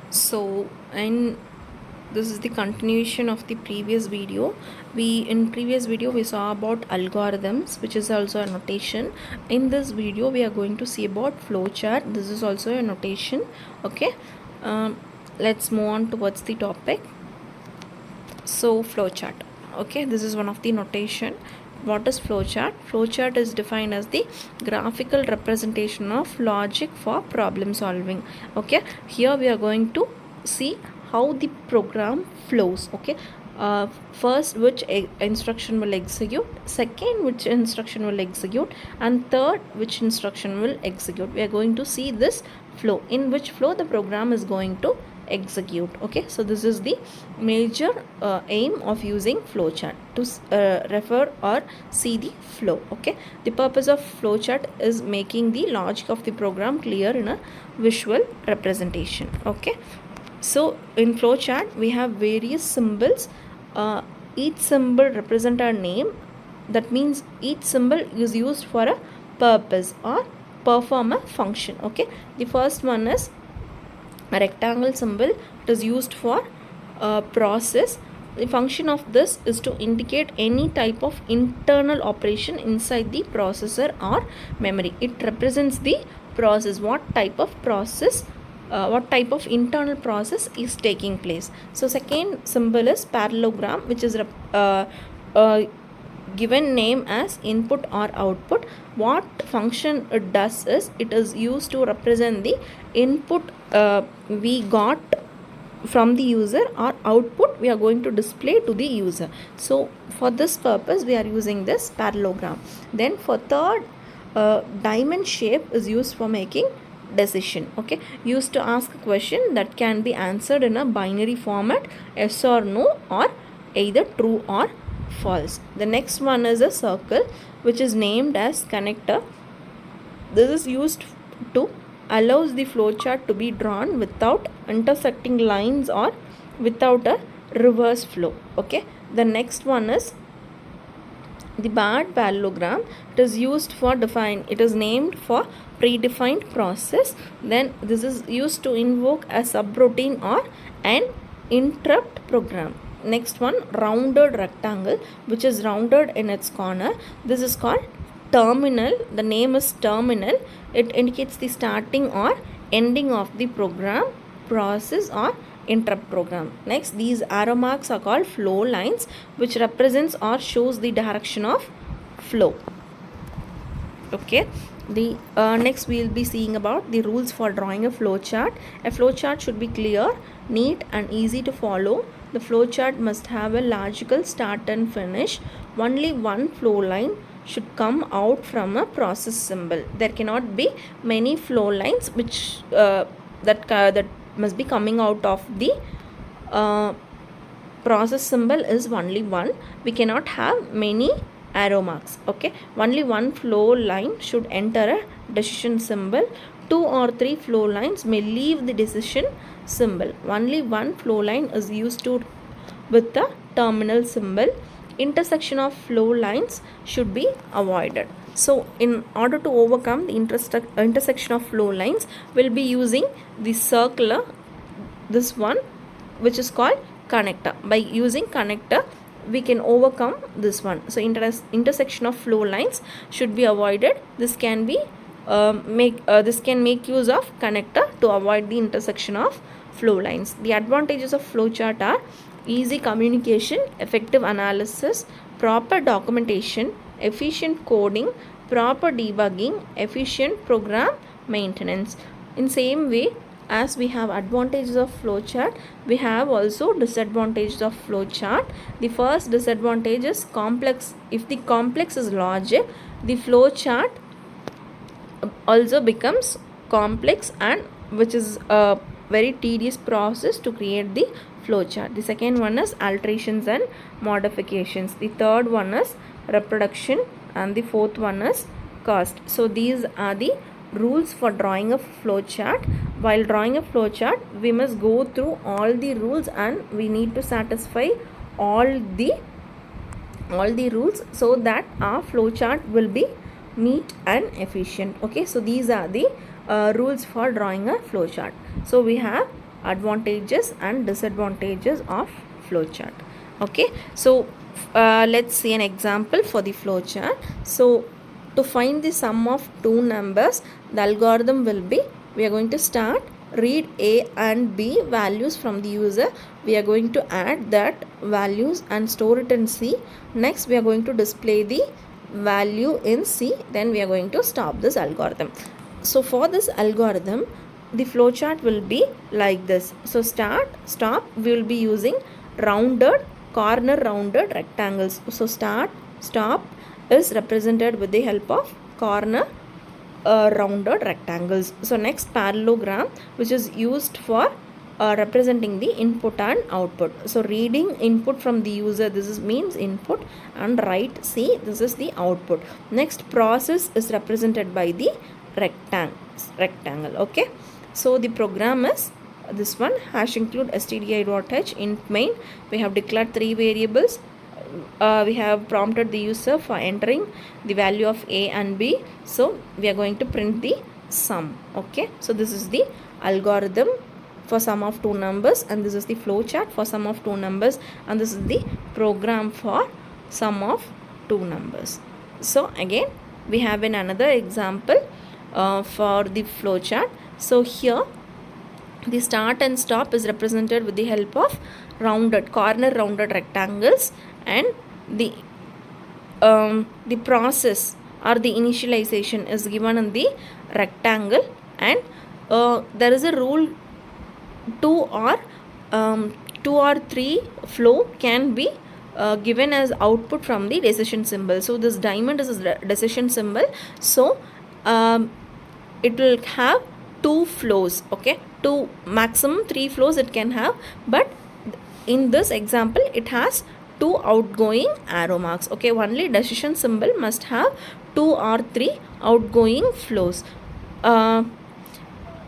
So, and this is the continuation of the previous video. In previous video we saw about algorithms, which is also a notation. In this video we are going to see about flowchart. This is also a notation. Okay, um, let's move on towards the topic. So flowchart. Okay, this is one of the notation. What is flowchart? Flowchart is defined as the graphical representation of logic for problem solving. Okay, here we are going to see how the program flows. Okay, first which instruction will execute, second which instruction will execute, and third which instruction will execute. We are going to see this flow, in which flow the program is going to execute. Okay, so this is the major aim of using flowchart to refer or see the flow. Okay, the purpose of flowchart is making the logic of the program clear in a visual representation. Okay, so in flowchart we have various symbols. Each symbol represent a name. That means each symbol is used for a purpose or perform a function. Okay, the first one is a rectangle symbol. It is used for process. The function of this is to indicate any type of internal operation inside the processor or memory. It represents the process, what type of process, what type of internal process is taking place. So second symbol is parallelogram, which is given name as input or output. What function it does is, it is used to represent the input we got from the user, or output we are going to display to the user. So for this purpose we are using this parallelogram. Then for third, diamond shape is used for making decision. Okay, used to ask a question that can be answered in a binary format, yes or no, or either true or false. The next one is a circle, which is named as connector. This is used to allows the flowchart to be drawn without intersecting lines or without a reverse flow. Okay, the next one is the barred parallelogram. It is used for it is named for predefined process. Then this is used to invoke a subroutine or an interrupt program. Next one, rounded rectangle, which is rounded in its corner. This is called terminal. The name is terminal. It indicates the starting or ending of the program, process, or interrupt program. Next, these arrow marks are called flow lines, which represents or shows the direction of flow. Okay, the next we will be seeing about the rules for drawing a flow chart. A flow chart should be clear, neat, and easy to follow. The flow chart must have a logical start and finish. Only one flow line should come out from a process symbol. There cannot be many flow lines which that must be coming out of the process symbol is only one. We cannot have many arrow marks. Okay, only one flow line should enter a decision symbol. 2 or 3 flow lines may leave the decision symbol. Only one flow line is used to with the terminal symbol. Intersection of flow lines should be avoided. So in order to overcome the intersection of flow lines, we'll be using the circular, this one, which is called connector. By using connector we can overcome this one. So intersection of flow lines should be avoided. This can be this can make use of connector to avoid the intersection of flow lines. The advantages of flowchart are easy communication, effective analysis, proper documentation, efficient coding, proper debugging, efficient program maintenance. In same way as we have advantages of flowchart, we have also disadvantages of flowchart. The first disadvantage is complex. If the complex is logic, the flowchart also becomes complex, and which is a very tedious process to create the flowchart. The second one is alterations and modifications. The third one is reproduction, and the fourth one is cost. So these are the rules for drawing a flowchart. While drawing a flowchart, we must go through all the rules, and we need to satisfy all the rules so that our flowchart will be neat and efficient. Okay, so these are the rules for drawing a flowchart. So we have advantages and disadvantages of flowchart. Okay, so let's see an example for the flowchart. So to find the sum of two numbers, the algorithm will be, we are going to start, read A and B values from the user. We are going to add that values and store it in C. Next we are going to display the value in C. Then we are going to stop this algorithm. So for this algorithm, the flowchart will be like this. So start, stop, we will be using rounded, corner rounded rectangles. So start, stop is represented with the help of corner rounded rectangles. So next parallelogram, which is used for representing the input and output. So reading input from the user, this is means input, and write C, this is the output. Next process is represented by the rectangle. Okay, so the program is this one, hash include stdi.h int main. We have declared three variables. We have prompted the user for entering the value of A and B. So we are going to print the sum. Okay, so this is the algorithm for sum of two numbers, and this is the flowchart for sum of two numbers, and this is the program for sum of two numbers. So again we have another example for the flowchart. So here the start and stop is represented with the help of corner rounded rectangles, and the process or the initialization is given in the rectangle, and there is a rule, two or three flow can be given as output from the decision symbol. So this diamond is a decision symbol, so it will have two flows. Okay, two, maximum three flows it can have, but in this example it has two outgoing arrow marks. Okay, only decision symbol must have two or three outgoing flows.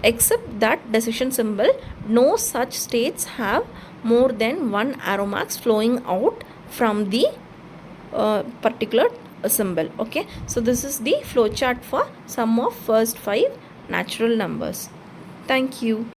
Except that decision symbol, no such states have more than one arrow marks flowing out from the particular symbol. Okay, so this is the flowchart for sum of first 5 natural numbers. Thank you.